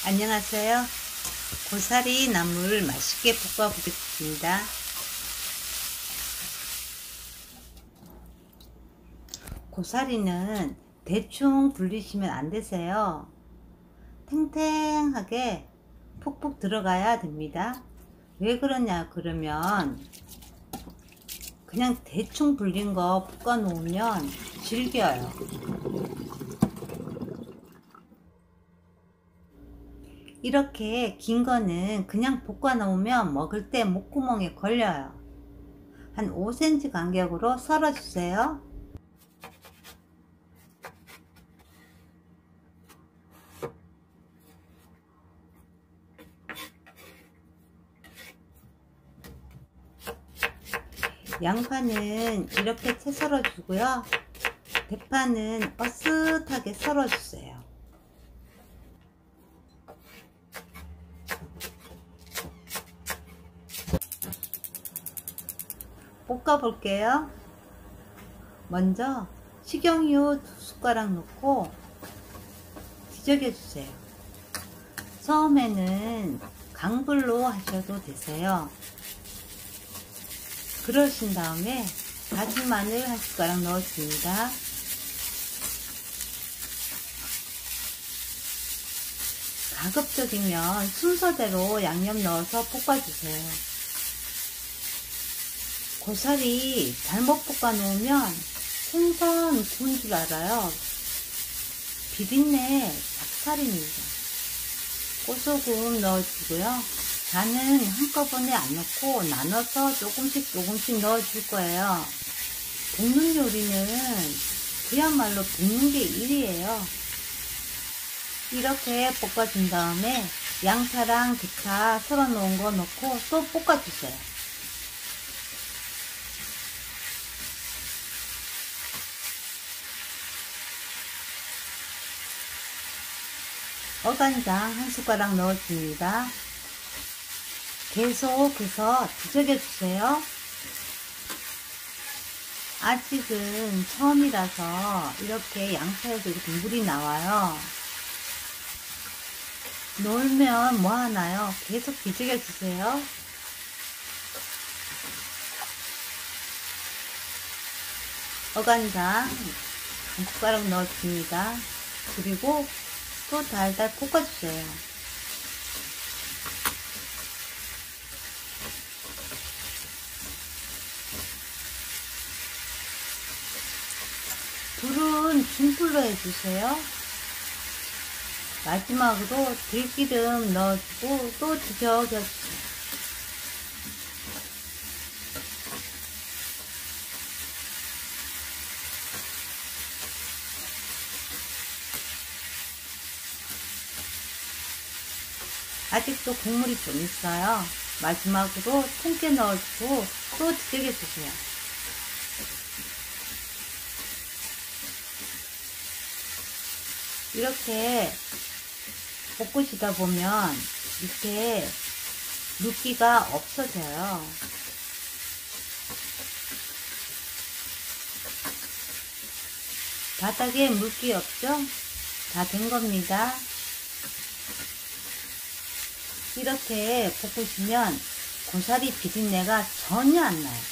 안녕하세요. 고사리 나물 맛있게 볶아 보겠습니다. 고사리는 대충 불리시면 안 되세요. 탱탱하게 푹푹 들어가야 됩니다. 왜 그러냐 그러면 그냥 대충 불린 거 볶아 놓으면 질겨요. 이렇게 긴 거는 그냥 볶아 놓으면 먹을 때 목구멍에 걸려요. 한 5cm 간격으로 썰어 주세요. 양파는 이렇게 채 썰어 주고요. 대파는 어슷하게 썰어 주세요. 볶아 볼게요. 먼저 식용유 2숟가락 넣고 뒤적여 주세요. 처음에는 강불로 하셔도 되세요. 그러신 다음에 다진 마늘 1숟가락 넣어줍니다. 가급적이면 순서대로 양념 넣어서 볶아주세요. 고사리 잘못 볶아 놓으면 생선 구운 줄 알아요. 비린내 작살입니다. 꽃소금 넣어주고요. 간은 한꺼번에 안 넣고 나눠서 조금씩 넣어줄 거예요. 볶는 요리는 그야말로 볶는 게 일이에요. 이렇게 볶아준 다음에 양파랑 대파 썰어 놓은 거 넣고 또 볶아주세요. 어간장 1숟가락 넣어줍니다. 계속해서 뒤적여 주세요. 아직은 처음이라서 이렇게 양파에도 이렇게 물이 나와요. 놀면 뭐 하나요? 계속 뒤적여 주세요. 어간장 1숟가락 넣어줍니다. 그리고 또 달달 볶아주세요. 불은 중불로 해주세요. 마지막으로 들기름 넣어주고 또 뒤적여주세요. 아직도 국물이 좀 있어요. 마지막으로 통깨 넣어주고 또 뒤적여주세요. 이렇게 볶으시다 보면 이렇게 물기가 없어져요. 바닥에 물기 없죠? 다 된 겁니다. 이렇게 볶으시면 고사리 비린내가 전혀 안 나요.